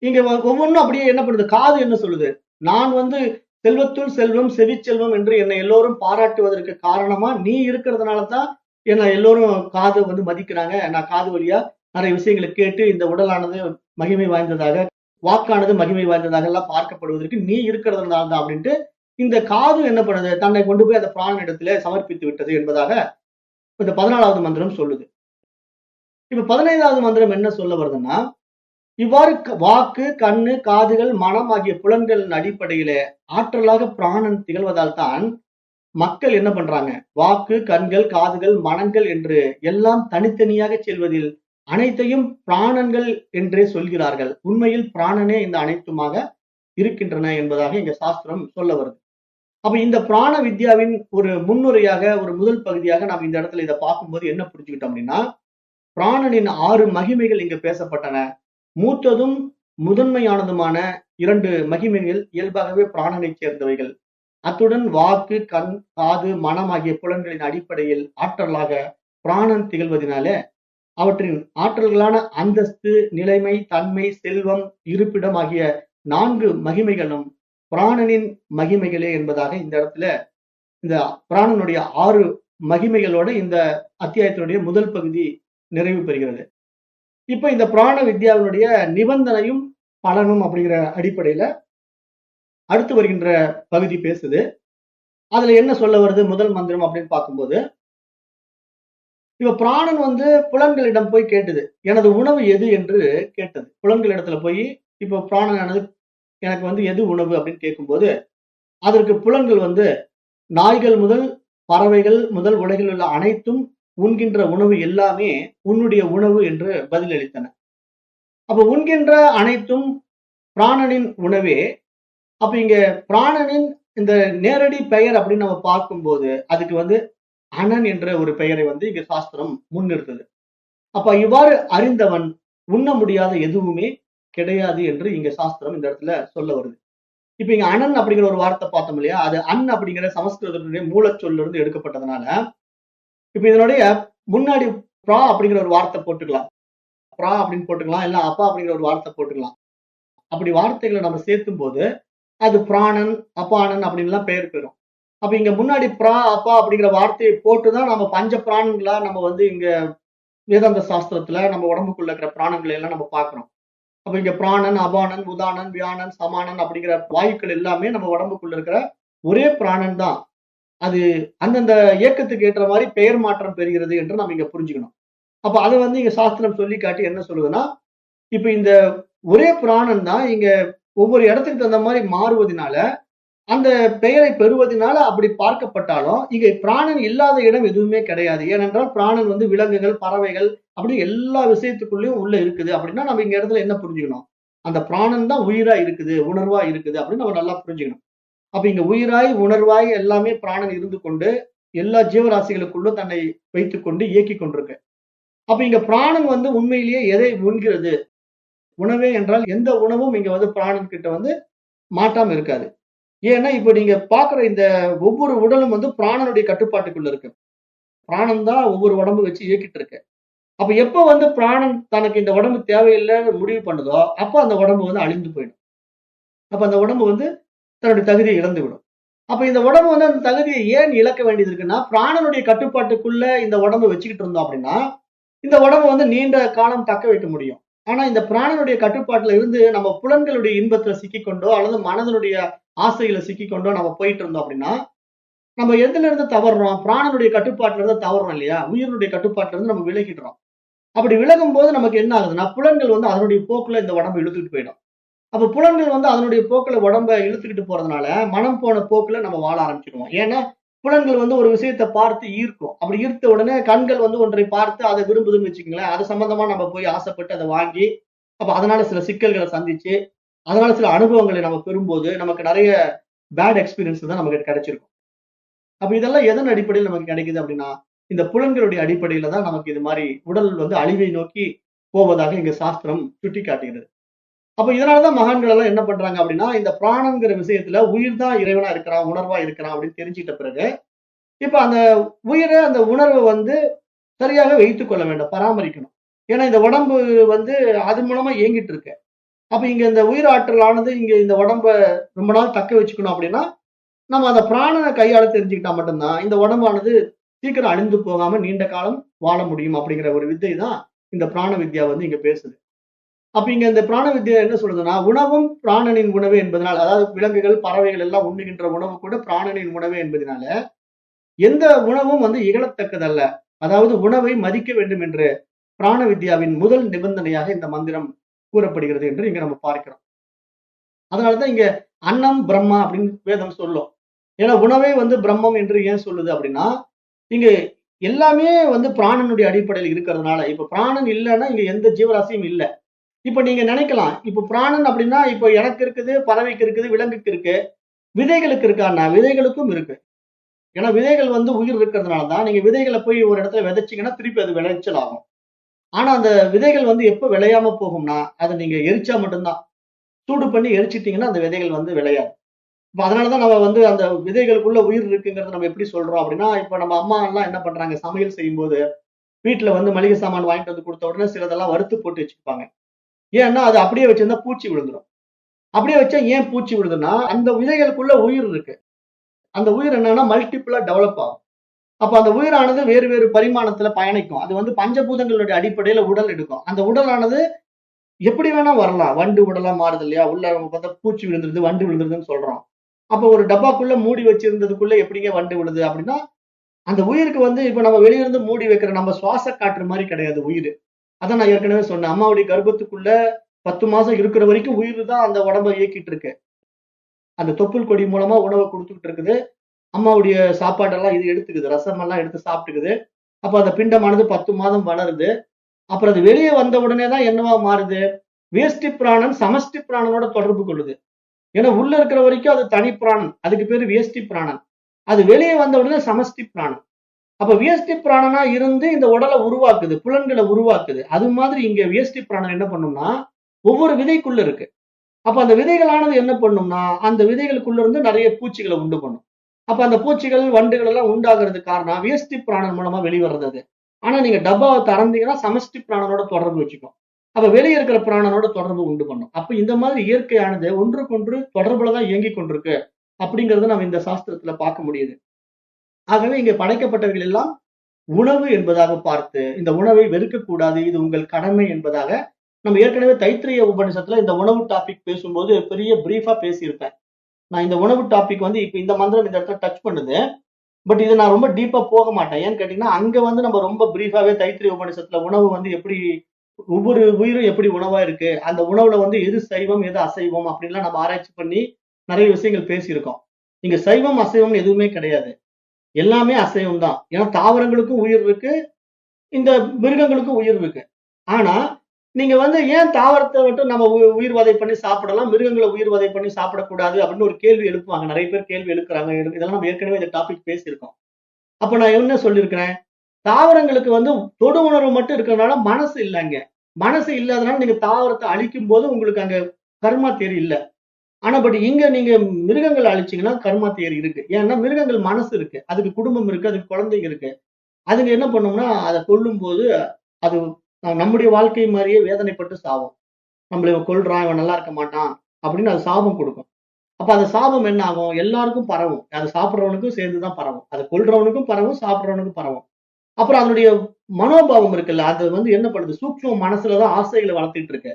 இங்க ஒவ்வொன்றும் அப்படியே என்ன பண்ணுது? காது என்ன சொல்லுது? நான் வந்து செல்வத்துள் செல்வம் செவிச்செல்வம் என்று என்னை எல்லோரும் பாராட்டுவதற்கு காரணமா நீ இருக்கிறதுனால தான் என்ன எல்லோரும் காது வந்து மதிக்கிறாங்க. நான் காது வழியா நிறைய விஷயங்களை கேட்டு இந்த உடலானது மகிமை வாய்ந்ததாக, வாக்கானது மகிமை வாய்ந்ததாக எல்லாம் பார்க்கப்படுவதற்கு நீ இருக்கிறதுனால தான் அப்படின்ட்டு இந்த காது என்ன பண்ணுது? தன்னை கொண்டு போய் அந்த பிராண இடத்துல சமர்ப்பித்து விட்டது என்பதாக இந்த 14வது மந்திரம் சொல்லுது. இப்ப 15வது மந்திரம் என்ன சொல்ல வருதுன்னா இவ்வாறு வாக்கு, கண்ணு, காதுகள், மனம் ஆகிய புலன்களின் அடிப்படையில ஆற்றலாக பிராணன் திகழ்வதால் தான் மக்கள் என்ன பண்றாங்க? வாக்கு, கண்கள், காதுகள், மனங்கள் என்று எல்லாம் தனித்தனியாக செல்வதில் அனைத்தையும் பிராணன்கள் என்றே சொல்கிறார்கள். உண்மையில் பிராணனே இந்த அனைத்துமாக இருக்கின்றன என்பதாக இங்க சாஸ்திரம் சொல்ல வருது. அப்ப இந்த பிராண வித்யாவின் ஒரு முன்னுரையாக, ஒரு முதல் பகுதியாக நாம் இந்த இடத்துல இதை பார்க்கும்போது என்ன புரிஞ்சுக்கிட்டோம் அப்படின்னா, பிராணனின் 6 மகிமைகள் இங்க பேசப்பட்டன. மூத்ததும் முதன்மையானதுமான 2 மகிமைகள் இயல்பாகவே பிராணனைச் சேர்ந்தவைகள். அத்துடன் வாக்கு, கண், காது, மனம் ஆகிய புலன்களின் அடிப்படையில் ஆற்றலாக பிராணன் திகழ்வதனால அவற்றின் ஆற்றல்களான அந்தஸ்து, நிலைமை, தன்மை, செல்வம், இருப்பிடம் ஆகிய 4 மகிமைகளும் பிராணனின் மகிமைகளே என்பதாக இந்த இடத்துல இந்த பிராணனுடைய 6 மகிமைகளோட இந்த அத்தியாயத்தினுடைய முதல் பகுதி நிறைவு பெறுகிறது. இப்ப இந்த பிராண வித்யாவினுடைய நிபந்தனையும் பலனும் அப்படிங்கிற அடிப்படையில அடுத்து வருகின்ற பகுதி பேசுது. அதுல என்ன சொல்ல வருது முதல் மந்திரம் அப்படின்னு பார்க்கும்போது, இப்ப பிராணன் புலன்களிடம் போய் கேட்டது, எனது உணவு எது என்று கேட்டது. புலன்களிடத்துல போய் இப்ப பிராணனானது எனக்கு எது உணவு அப்படின்னு கேட்கும்போது, அதற்கு புலன்கள் நாய்கள் முதல் பறவைகள் முதல் உலகில் உள்ள அனைத்தும் உண்கின்ற உணவு எல்லாமே உன்னுடைய உணவு என்று பதிலளித்தன. அப்ப உண்கின்ற அனைத்தும் பிராணனின் உணவே. அப்ப இங்க பிராணனின் இந்த நேரடி பெயர் அப்படின்னு நம்ம பார்க்கும்போது அதுக்கு அனன் என்ற ஒரு பெயரை இங்க சாஸ்திரம் முன்னிறுத்தது. அப்ப இவ்வாறு அறிந்தவன் உண்ண முடியாத எதுவுமே கிடையாது என்று இங்க சாஸ்திரம் இந்த இடத்துல சொல்ல வருது. இப்ப இங்க அனன் அப்படிங்கிற ஒரு வார்த்தை பார்த்தோம் இல்லையா, அது அன் அப்படிங்கிற சமஸ்கிருதத்தினுடைய மூலச்சொல்ல இருந்து எடுக்கப்பட்டதுனால இப்ப இதனுடைய முன்னாடி பிரா அப்படிங்கிற ஒரு வார்த்தை போட்டுக்கலாம், பிரா அப்படின்னு போட்டுக்கலாம், இல்ல அப்பா அப்படிங்கிற ஒரு வார்த்தை போட்டுக்கலாம். அப்படி வார்த்தைகளை நம்ம சேர்த்தும் போது அது பிராணன், அப்பானன் அப்படின்லாம் பெயர் பெறும். அப்ப இங்க முன்னாடி பிரா, அப்பா அப்படிங்கிற வார்த்தையை போட்டுதான் நம்ம பஞ்ச பிராணங்களா நம்ம இங்க வேதாந்த சாஸ்திரத்துல நம்ம உடம்புக்குள்ள இருக்கிற பிராணங்களை எல்லாம் நம்ம பார்க்கிறோம். அப்ப இங்க பிராணன், அபானன், உதானன், வியானன், சமானன் அப்படிங்கிற வாயுக்கள் எல்லாமே நம்ம உடம்புக்குள்ள இருக்கிற ஒரே பிராணன் தான். அது அந்தந்த இயக்கத்துக்கு ஏற்ற மாதிரி பெயர் மாற்றம் பெறுகிறது என்று நம்ம இங்க புரிஞ்சுக்கணும். அப்ப அதை இங்க சாஸ்திரம் சொல்லி காட்டி என்ன சொல்லுதுன்னா, இப்ப இந்த ஒரே பிராணன் தான் இங்க ஒவ்வொரு இடத்துக்கு தகுந்த மாதிரி மாறுவதனால அந்த பெயரை பெறுவதனால அப்படி பார்க்கப்பட்டாலும் இங்க பிராணன் இல்லாத இடம் எதுவுமே கிடையாது. ஏனென்றால் பிராணன் விலங்குகள், பறவைகள் அப்படி எல்லா விஷயத்துக்குள்ளயும் உள்ள இருக்குது. அப்படின்னா நம்ம இங்க இடத்துல என்ன புரிஞ்சுக்கணும், அந்த பிராணன் தான் உயிரா இருக்குது, உணர்வா இருக்குது அப்படின்னு நம்ம நல்லா புரிஞ்சுக்கணும். அப்ப இங்க உயிராய், உணர்வாய் எல்லாமே பிராணன் இருந்து கொண்டு எல்லா ஜீவராசிகளுக்குள்ளும் தன்னை வைத்துக் கொண்டு இயக்கி கொண்டிருக்கு. அப்ப இங்க பிராணன் உண்மையிலேயே எதை உண்கிறது? உணவே என்றால் எந்த உணவும் இங்க பிராணன் கிட்ட மாட்டாம இருக்காது. ஏன்னா இப்ப நீங்க பாக்குற இந்த ஒவ்வொரு உடலும் பிராணனுடைய கட்டுப்பாட்டுக்குள்ள இருக்கு. பிராணன் தான் ஒவ்வொரு உடம்பு வச்சு இயக்கிட்டு இருக்கு. அப்ப எப்ப பிராணன் தனக்கு இந்த உடம்பு தேவையில்லைன்னு முடிவு பண்ணுதோ அப்ப அந்த உடம்பு அழிந்து போயிடும். அப்ப அந்த உடம்பு தன்னுடைய தகுதியை இழந்து விடும். அப்ப இந்த உடம்பு அந்த தகுதியை ஏன் இழக்க வேண்டியது இருக்குன்னா, பிராணனுடைய கட்டுப்பாட்டுக்குள்ள இந்த உடம்பு வச்சுக்கிட்டு இருந்தோம் அப்படின்னா இந்த உடம்பு நீண்ட காலம் தக்க வைக்க முடியும். ஆனா இந்த பிராணனுடைய கட்டுப்பாட்டுல இருந்து நம்ம புலன்களுடைய இன்பத்துல சிக்கிக்கொண்டோ அல்லது மனதனுடைய ஆசைகளை சிக்கிக்கொண்டோ நம்ம போயிட்டு இருந்தோம் அப்படின்னா நம்ம எதுல இருந்து தவறுறோம்? பிராணனுடைய கட்டுப்பாட்டுல இருந்து தவறுறோம் இல்லையா, உயிரினுடைய கட்டுப்பாட்டுல இருந்து நம்ம விலகிடுறோம். அப்படி விலகும் போது நமக்கு என்ன ஆகுதுன்னா, புலன்கள் அதனுடைய போக்குல இந்த உடம்பு இழுத்துக்கிட்டு போயிடும். அப்ப புலன்கள் அதனுடைய போக்குல உடம்ப இழுத்துக்கிட்டு போறதுனால மனம் போன போக்குல நம்ம வாழ ஆரம்பிச்சிடுவோம். ஏன்னா புலன்கள் ஒரு விஷயத்தை பார்த்து ஈர்க்கும். அப்படி ஈர்த்த உடனே கண்கள் ஒன்றை பார்த்து அதை விரும்புதுன்னு வச்சுக்கோங்களேன், அது சம்பந்தமா நம்ம போய் ஆசைப்பட்டு அதை வாங்கி அப்ப அதனால சில சிக்கல்களை சந்திச்சு அதனால சில அனுபவங்களை நம்ம பெறும்போது நமக்கு நிறைய பேட் எக்ஸ்பீரியன்ஸ் தான் நமக்கு கிடைச்சிருக்கும். அப்ப இதெல்லாம் எதன் அடிப்படையில் நமக்கு கிடைக்குது அப்படின்னா, இந்த புலன்களுடைய அடிப்படையில தான் நமக்கு இது மாதிரி உடல் அழிவை நோக்கி போவதாக இங்க சாஸ்திரம் சுட்டி காட்டுகிறது. அப்ப இதனாலதான் மகான்கள் எல்லாம் என்ன பண்றாங்க அப்படின்னா, இந்த பிராணங்கிற விஷயத்துல உயிர் தான் இறைவனா இருக்கிறான், உணர்வா இருக்கிறான் அப்படின்னு தெரிஞ்சுக்கிட்ட பிறகு இப்ப அந்த உயிரை, அந்த உணர்வை சரியாக வைத்துக் கொள்ள வேண்டும், பராமரிக்கணும். ஏன்னா இந்த உடம்பு அது மூலமா இயங்கிட்டு இருக்கு. அப்ப இங்க இந்த உயிராற்றலானது இங்க இந்த உடம்ப ரொம்ப நாள் தக்க வச்சுக்கணும் அப்படின்னா நம்ம அந்த பிராணனை கையாள தெரிஞ்சுக்கிட்டா மட்டும்தான் இந்த உடம்பானது சீக்கிரம் அழிந்து போகாம நீண்ட காலம் வாழ முடியும் அப்படிங்கிற ஒரு வித்தை தான் இந்த பிராண வித்யா இங்க பேசுது. அப்ப இங்க இந்த பிராண வித்யா என்ன சொல்றதுன்னா, உணவும் பிராணனின் உணவு என்பதனால், அதாவது விலங்குகள், பறவைகள் எல்லாம் உண்ணுகின்ற உணவு கூட பிராணனின் உணவு என்பதனால எந்த உணவும் இகழத்தக்கதல்ல. அதாவது உணவை மதிக்க வேண்டும் என்று பிராண வித்யாவின் முதல் நிபந்தனையாக இந்த மந்திரம் கூறப்படுகிறது என்று இங்க நம்ம பார்க்கிறோம். அதனாலதான் இங்க அன்னம் பிரம்மா அப்படின்னு வேதம் சொல்லும். ஏன்னா உணவே வந்து பிரம்மம் என்று ஏன் சொல்லுது அப்படின்னா, இங்க எல்லாமே வந்து பிராணனுடைய அடிப்படையில் இருக்கிறதுனால, இப்ப பிராணன் இல்லைன்னா இங்க எந்த ஜீவராசியும் இல்ல. இப்ப நீங்க நினைக்கலாம், இப்ப பிராணன் அப்படின்னா இப்ப எனக்கு இருக்குது, பறவைக்கு இருக்குது, விலங்குக்கு இருக்கு, விதைகளுக்கு இருக்கான்னா விதைகளுக்கும் இருக்கு. ஏன்னா விதைகள் வந்து உயிர் இருக்கிறதுனால தான் நீங்க விதைகளை போய் ஒரு இடத்துல விதைச்சீங்கன்னா திருப்பி அது விளைச்சல் ஆகும். ஆனா அந்த விதைகள் வந்து எப்ப விளையாம போகும்னா, அதை நீங்க எரிச்சா மட்டும்தான். சூடு பண்ணி எரிச்சிட்டீங்கன்னா அந்த விதைகள் வந்து விளையாது. இப்ப அதனாலதான் நம்ம வந்து அந்த விதைகளுக்குள்ள உயிர் இருக்குங்கிறத நம்ம எப்படி சொல்றோம் அப்படின்னா, இப்ப நம்ம அம்மா எல்லாம் என்ன பண்றாங்க, சமையல் செய்யும்போது வீட்டுல வந்து மளிகை சாமான் வாங்கிட்டு வந்து கொடுத்த உடனே சிலதெல்லாம் வறுத்து போட்டு வச்சுப்பாங்க. ஏன்னா அது அப்படியே வச்சிருந்தா பூச்சி விழுந்துரும். அப்படியே வச்சா ஏன் பூச்சி விழுதுன்னா, அந்த விதைகளுக்குள்ள உயிர் இருக்கு. அந்த உயிர் என்னன்னா மல்டிபிளா டெவலப் ஆகும். அப்ப அந்த உயிரானது வேறு வேறு பரிமாணத்துல பயணிக்கும். அது வந்து பஞ்சபூதங்களுடைய அடிப்படையில உடல் எடுக்கும். அந்த உடலானது எப்படி வேணா வரலாம். வண்டு உடலா மாறுது இல்லையா? உள்ள நம்ம பார்த்தா பூச்சி விழுந்துருது, வண்டு விழுந்துருதுன்னு சொல்றோம். அப்ப ஒரு டப்பாக்குள்ள மூடி வச்சிருந்ததுக்குள்ள எப்படிங்க வண்டு விழுது அப்படின்னா, அந்த உயிருக்கு வந்து இப்ப நம்ம வெளியிருந்து மூடி வைக்கிற நம்ம சுவாச காற்று மாதிரி கிடையாது உயிர். அதான் நான் ஏற்கனவே சொன்னேன். அம்மாவுடைய கர்ப்பத்துக்குள்ள 10 மாசம் இருக்கிற வரைக்கும் உயிர் தான் அந்த உடம்ப இயக்கிட்டு இருக்கு. அந்த தொப்புள் கொடி மூலமா உணவை கொடுத்துக்கிட்டு இருக்குது. அம்மாவுடைய சாப்பாடெல்லாம் இது எடுத்துக்குது. ரசம் எல்லாம் எடுத்து சாப்பிட்டுக்குது. அப்ப அந்த பிண்டமானது 10 மாதம் வளருது. அப்புறம் அது வெளியே வந்த உடனே தான் என்னவா மாறுது? வேஷ்டி பிராணன் சமஷ்டி பிராணனோட தொடர்பு கொள்ளுது. ஏன்னா உள்ள இருக்கிற வரைக்கும் அது தனி பிராணன். அதுக்கு பேரு வேஷ்டி பிராணன். அது வெளியே வந்த உடனே சமஷ்டி பிராணன். அப்ப வேஷ்டி பிராணனா இருந்து இந்த உடலை உருவாக்குது, புலன்களை உருவாக்குது. அது மாதிரி இங்க வேஷ்டி பிராணன் என்ன பண்ணும்னா, ஒவ்வொரு விதைக்குள்ள இருக்கு. அப்ப அந்த விதைகளானது என்ன பண்ணும்னா, அந்த விதைகளுக்குள்ள இருந்து நிறைய பூச்சிகளை உண்டு பண்ணும். அப்ப அந்த பூச்சிகள், வண்டுகள் எல்லாம் உண்டாகிறதுக்கு காரணம் வேஷ்டி பிராணன் மூலமா வெளிவர்றது அது. ஆனா நீங்க டப்பாவை திறந்தீங்கன்னா சமஷ்டி பிராணனோட தொடர்பு வச்சுக்கும். அப்ப வெளியே இருக்கிற பிராணனோட தொடர்பு உண்டு பண்ணும். அப்ப இந்த மாதிரி இயற்கையானது ஒன்றுக்கொன்று தொடர்புலதான் இயங்கிக் கொண்டிருக்கு அப்படிங்கறத நம்ம இந்த சாஸ்திரத்துல பார்க்க முடியுது. ஆகவே இங்க படைக்கப்பட்டவர்கள் எல்லாம் உணவு என்பதாக பார்த்து இந்த உணவை வெறுக்கக்கூடாது, இது உங்கள் கடமை என்பதாக நம்ம ஏற்கனவே தைத்திரிய உபநிஷத்துல இந்த உணவு டாபிக் பேசும்போது பெரிய பிரீஃபா பேசியிருப்பேன். நான் இந்த உணவு டாபிக் வந்து இப்ப இந்த மந்திரம் இந்த இடத்துல டச் பண்ணுது. பட் இதை நான் ரொம்ப டீப்பா போக மாட்டேன். ஏன்னு கேட்டீங்கன்னா அங்க வந்து நம்ம ரொம்ப பிரீஃபாவே தைத்திரிய உபநிஷத்துல உணவு வந்து எப்படி ஒவ்வொரு உயிரும் எப்படி உணவா இருக்கு, அந்த உணவுல வந்து எது சைவம் எது அசைவம் அப்படின்லாம் நம்ம ஆராய்ச்சி பண்ணி நிறைய விஷயங்கள் பேசியிருக்கோம். இங்க சைவம் அசைவம் எதுவுமே கிடையாது. எல்லாமே அசைவம் தான். ஏன்னா தாவரங்களுக்கும் உயிர் இருக்கு, இந்த மிருகங்களுக்கும் உயிர் இருக்கு. ஆனா நீங்க வந்து ஏன் தாவரத்தை விட்டு நம்ம உயிர் வதை பண்ணி சாப்பிடலாம், மிருகங்களை உயிர் வதை பண்ணி சாப்பிடக்கூடாது அப்படின்னு ஒரு கேள்வி எழுப்புவாங்க. நிறைய பேர் கேள்வி எழுப்புறாங்க. இதெல்லாம் நம்ம ஏற்கனவே இந்த டாபிக் பேசியிருக்கோம். அப்ப நான் என்ன சொல்லியிருக்கிறேன், தாவரங்களுக்கு வந்து தொடு உணர்வு மட்டும் இருக்கிறதுனால மனசு இல்லைங்க. மனசு இல்லாதனால நீங்க தாவரத்தை அழிக்கும் போது உங்களுக்கு அங்க கர்மா தியரி இல்ல. ஆனா பட் இங்க நீங்க மிருகங்களை அழிச்சீங்கன்னா கர்மா தியரி இருக்கு. ஏன்னா மிருகங்கள் மனசு இருக்கு, அதுக்கு குடும்பம் இருக்கு, அதுக்கு குழந்தைங்க இருக்கு. அதுங்க என்ன பண்ணும்னா அதை கொல்லும் போது அது நம்முடைய வாழ்க்கை மாதிரியே வேதனைப்பட்டு சாவும். நம்மள இவன் கொல்றான், இவன் நல்லா இருக்க மாட்டான் அப்படின்னு அது சாபம் கொடுக்கும். அப்ப அந்த சாபம் என்ன ஆகும், எல்லாருக்கும் பரவும். அதை சாப்பிடுறவனுக்கும் சேர்ந்துதான் பரவும். அதை கொல்றவனுக்கும் பரவும், சாப்பிடுறவனுக்கும் பரவும். அப்புறம் அதனுடைய மனோபாவம் இருக்குல்ல, அது வந்து என்ன பண்ணுது, சூக்ஷ்ம மனசுலதான் ஆசைகளை வளர்த்துட்டு இருக்கு.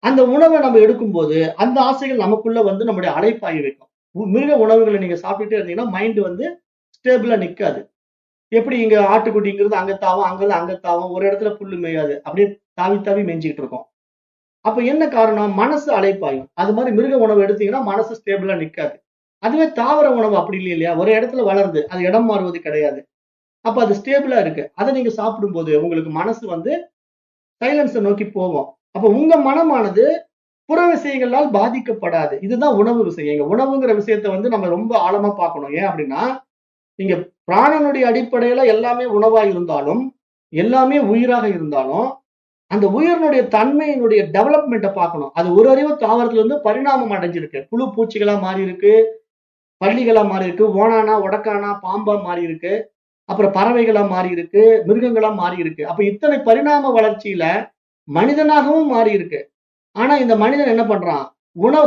அந்த உணவை நம்ம எடுக்கும்போது அந்த ஆசைகள் நமக்குள்ள வந்து நம்முடைய அலைப்பாய வைக்கும். மிருக உணவுகளை நீங்க சாப்பிட்டுட்டே இருந்தீங்கன்னா மைண்ட் வந்து ஸ்டேபிளா நிக்காது. எப்படி இங்க ஆட்டுக்குட்டிங்கிறது அங்க தாவும், அங்கிருந்து அங்க தாவும், ஒரு இடத்துல புல்லு மேயாது, அப்படியே தாவி தாவி மேய்ஞ்சிக்கிட்டு இருக்கும். அப்ப என்ன காரணம், மனசு அலைப்பாயும். அது மாதிரி மிருக உணவு எடுத்தீங்கன்னா மனசு ஸ்டேபிளா நிக்காது. அதுவே தாவர உணவு அப்படி இல்லையா, ஒரு இடத்துல வளருது, அது இடம் மாறுவது கிடையாது. அப்ப அது ஸ்டேபிளா இருக்கு. அதை நீங்க சாப்பிடும்போது உங்களுக்கு மனசு வந்து சைலன்ஸை நோக்கி போகும். அப்ப உங்க மனமானது புற விஷயங்களால் பாதிக்கப்படாது. இதுதான் உணவு விஷயம். உணவுங்கிற விஷயத்த வந்து நம்ம ரொம்ப ஆழமா பார்க்கணும். ஏன் அப்படின்னா, நீங்க பிராணனுடைய அடிப்படையில எல்லாமே உணவா இருந்தாலும், எல்லாமே உயிராக இருந்தாலும், அந்த உயிரினுடைய தன்மையினுடைய டெவலப்மெண்ட்டை பார்க்கணும். அது ஒரு அறிவு தாவரத்துல இருந்து பரிணாமம் அடைஞ்சிருக்கு. புழு பூச்சிகளா மாறி இருக்கு, பள்ளிகளா மாறி இருக்கு, ஓணானா உடக்கானா பாம்பா மாறி இருக்கு, அப்புறம் பறவைகளா மாறி இருக்கு, மிருகங்களா மாறி இருக்கு. அப்ப இத்தனை பரிணாம வளர்ச்சியில மனிதனாகவும் மாறி இருக்கு. ஆனா இந்த மனிதன் என்ன பண்றான்,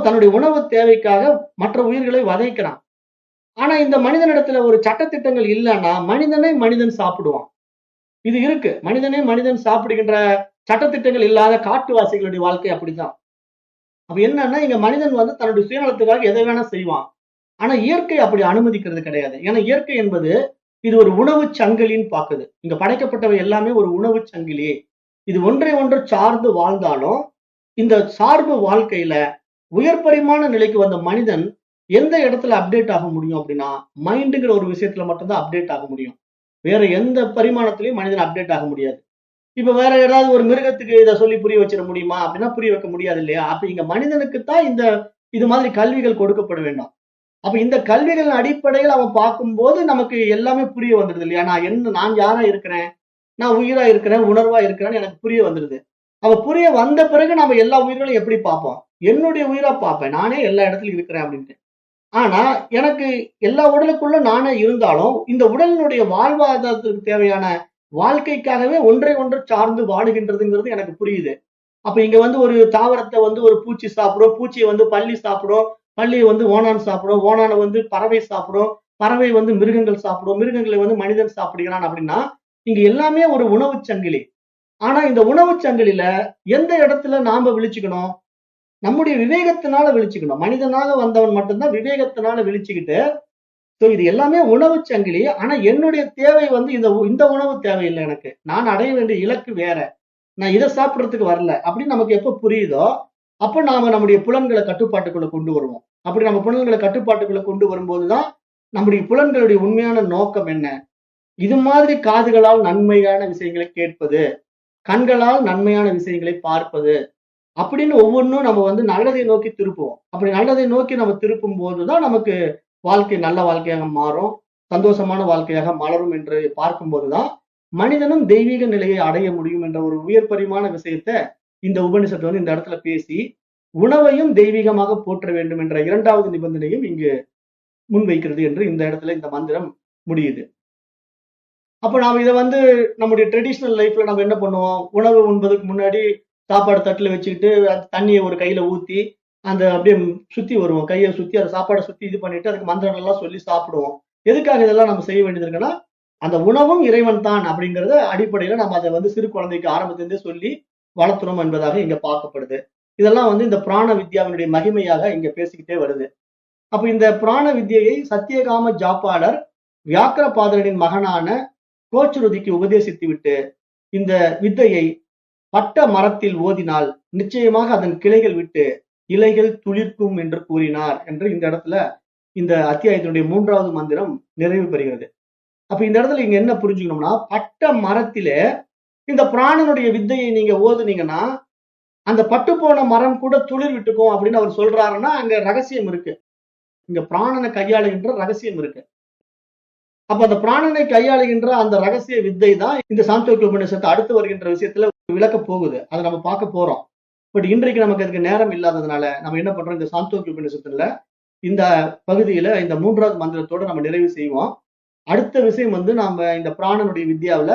தன்னுடைய உணவு தேவைக்காக மற்ற உயிர்களை வதைக்கிறான். ஆனா இந்த மனிதனிடத்துல ஒரு சட்டதிட்டங்கள் இல்லைன்னா மனிதனை மனிதன் சாப்பிடுவான். இது இருக்கு. மனிதனை மனிதன் சாப்பிடுகின்ற சட்டதிட்டங்கள் இல்லாத காட்டுவாசிகளுடைய வாழ்க்கை அப்படித்தான். அப்ப என்னன்னா, இங்க மனிதன் வந்து தன்னுடைய சுயநலத்துக்காக எதை வேணா செய்வான். ஆனா இயற்கை அப்படி அனுமதிக்கிறது கிடையாது. ஏன்னா இயற்கை என்பது இது ஒரு உணவு சங்கிலின்னு பாக்குது. இங்க படைக்கப்பட்டவை எல்லாமே ஒரு உணவு சங்கிலி. இது ஒன்றை ஒன்று சார்ந்து வாழ்ந்தாலும் இந்த சார்பு வாழ்க்கையில உயர் பரிமாண நிலைக்கு வந்த மனிதன் எந்த இடத்துல அப்டேட் ஆக முடியும் அப்படின்னா, மைண்டுங்கிற ஒரு விஷயத்துல மட்டும்தான் அப்டேட் ஆக முடியும். வேற எந்த பரிமாணத்திலயும் மனிதன் அப்டேட் ஆக முடியாது. இப்ப வேற ஏதாவது ஒரு மிருகத்துக்கு இத சொல்லி புரிய வச்சிட முடியுமா? அப்படின்னா புரிய வைக்க முடியாது இல்லையா? அப்ப இங்க மனிதனுக்கு தான் இது மாதிரி கல்விகள் கொடுக்கப்பட வேண்டும். அப்ப இந்த கல்விகளின் அடிப்படையில் அவன் பார்க்கும்போது நமக்கு எல்லாமே புரிய வந்துருது இல்லையா? நான் யாரா இருக்கிறேன்? நான் உயிரா இருக்கிறேன், உணர்வா இருக்கிறேன்னு எனக்கு புரிய வந்துருது. அப்ப புரிய வந்த பிறகு நம்ம எல்லா உயிர்களையும் எப்படி பார்ப்போம்? என்னுடைய உயிரா பார்ப்பேன். நானே எல்லா இடத்துலயும் இருக்கிறேன் அப்படின்ட்டு. ஆனா, எனக்கு எல்லா உடலுக்குள்ள நானே இருந்தாலும், இந்த உடலினுடைய வாழ்வாதாரத்திற்கு தேவையான வாழ்க்கைக்காகவே ஒன்றை ஒன்று சார்ந்து வாழுகின்றதுங்கிறது எனக்கு புரியுது. அப்ப இங்க வந்து ஒரு தாவரத்த வந்து ஒரு பூச்சி சாப்பிடும், பூச்சிய வந்து பல்லி சாப்பிடும், பல்லிய வந்து ஓணான் சாப்பிடும், ஓணான வந்து பறவை சாப்பிடும், பறவை வந்து மிருகங்கள் சாப்பிடும், மிருகங்களை வந்து மனிதன் சாப்பிடுகிறான் அப்படின்னா, இங்க எல்லாமே ஒரு உணவுச் சங்கிலி. ஆனா இந்த உணவுச் சங்கிலில எந்த இடத்துல நாம விழிச்சுக்கணும்? நம்முடைய விவேகத்தினால விழிச்சுக்கணும். மனிதனாக வந்தவன் மட்டும் தான் விவேகத்தினால விழிச்சுக்கிட்டு, இது எல்லாமே உணவுச் சங்கிலி. ஆனா என்னுடைய தேவை வந்து இந்த உணவு தேவையில்ல எனக்கு. நான் அடைய வேண்டிய இலக்கு வேற. நான் இத சாப்பிடுறதுக்கு வரல. அப்படின்னு நமக்கு எப்ப புரியுதோ, அப்ப நாம நம்முடைய புலன்கள கட்டுப்பாட்டுக்குள்ள கொண்டு வருவோம். அப்படி நம்ம புலன்கள கட்டுப்பாட்டுக்குள்ள கொண்டு வரும்போது தான், நம்முடைய புலன்களுடைய உண்மையான நோக்கம் என்ன? இது மாதிரி காதுகளால் நன்மையான விஷயங்களை கேட்பது, கண்களால் நன்மையான விஷயங்களை பார்ப்பது, அப்படின்னு ஒவ்வொன்னும் நம்ம வந்து நல்லதை நோக்கி திருப்புவோம். அப்படி நல்லதை நோக்கி நம்ம திருப்பும்போது தான் நமக்கு வாழ்க்கை நல்ல வாழ்க்கையாக மாறும். சந்தோஷமான வாழ்க்கையாக மலரும் என்று பார்க்கும்போது தான், மனிதனும் தெய்வீக நிலையை அடைய முடியும் என்ற ஒரு உயர் பரிமாண விஷயத்த இந்த உபனிஷத்து வந்து இந்த இடத்துல பேசி, உணவையும் தெய்வீகமாக போற்ற வேண்டும் என்ற 2வது நிபந்தனையும் இங்கு முன்வைக்கிறது என்று இந்த இடத்துல இந்த மந்திரம் முடியுது. அப்ப நாம இத வந்து நம்முடைய ட்ரெடிஷனல் லைஃப்ல நம்ம என்ன பண்ணுவோம்? உணவு உண்பதற்கு முன்னாடி சாப்பாடு தட்டுல வச்சுக்கிட்டு, அந்த தண்ணிய ஒரு கையில ஊத்தி, அந்த அப்படியே சுத்தி வருவோம். கைய சுத்தி அந்த சாப்பாட சுத்தி இது பண்ணிட்டு, அதுக்கு மந்திரங்கள் எல்லாம் சொல்லி சாப்பிடுவோம். எதுக்காக இதெல்லாம் நம்ம செய்ய வேண்டியது இருக்குன்னா, அந்த உணவும் இறைவன் தான் அப்படிங்கிறத அடிப்படையில நம்ம அத வந்து சிறு குழந்தைக்கு ஆரம்பத்திலிருந்தே சொல்லி வளர்த்துறோம் என்பதாக இங்க பார்க்கப்படுது. இதெல்லாம் வந்து இந்த பிராண வித்யாவினுடைய மகிமையாக இங்க பேசிக்கிட்டே வருது. அப்ப இந்த பிராண வித்யையை சத்தியகாம ஜாப்பாளர் வியாக்கிரபாதரின் மகனான கோச்சுருதிக்கு உபதேசித்துவிட்டு, இந்த வித்தையை பட்ட மரத்தில் ஓதினால் நிச்சயமாக அதன் கிளைகள் விட்டு இலைகள் துளிர்க்கும் என்று கூறினார் என்று இந்த இடத்துல இந்த அத்தியாயத்தினுடைய 3வது மந்திரம் நிறைவு பெறுகிறது. அப்ப இந்த இடத்துல இங்க என்ன புரிஞ்சுக்கணும்னா, பட்ட மரத்திலே இந்த பிராணனுடைய வித்தையை நீங்க ஓதுனீங்கன்னா, அந்த பட்டு போன மரம் கூட துளிர் விட்டுக்கும் அப்படின்னு அவர் சொல்றாருன்னா, அங்க ரகசியம் இருக்கு. இங்க பிராணனை கையாளுகின்ற ரகசியம் இருக்கு. அப்ப அந்த பிராணனை கையாளுகின்ற அந்த ரகசிய வித்தை தான் இந்த சாந்தோக்கிய உபநிஷத்து அடுத்து வருகின்ற விஷயத்துல விளக்க போகுது. அதை நம்ம பார்க்க போறோம். பட் இன்றைக்கு நமக்கு அதுக்கு நேரம் இல்லாததுனால நம்ம என்ன பண்றோம், இந்த சாந்தோக்கிய உபநிஷத்துல இந்த பகுதியில இந்த 3வது மந்திரத்தோட நம்ம நிறைவு செய்வோம். அடுத்த விஷயம் வந்து நாம இந்த பிராணனுடைய வித்யாவுல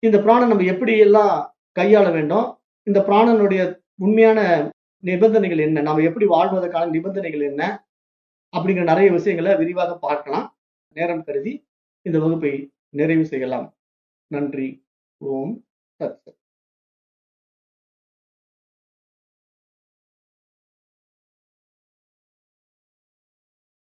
இந்த பிராணன் நம்ம எப்படி எல்லாம் கையாள வேண்டும், இந்த பிராணனுடைய உண்மையான நிபந்தனைகள் என்ன, நாம எப்படி வாழ்வதற்கான நிபந்தனைகள் என்ன அப்படிங்கிற நிறைய விஷயங்களை விரிவாக பார்க்கலாம். நேரம் கருதி இந்த வகுப்பை நிறைவு செய்யலாம். நன்றி. ஓம் தத் சத்.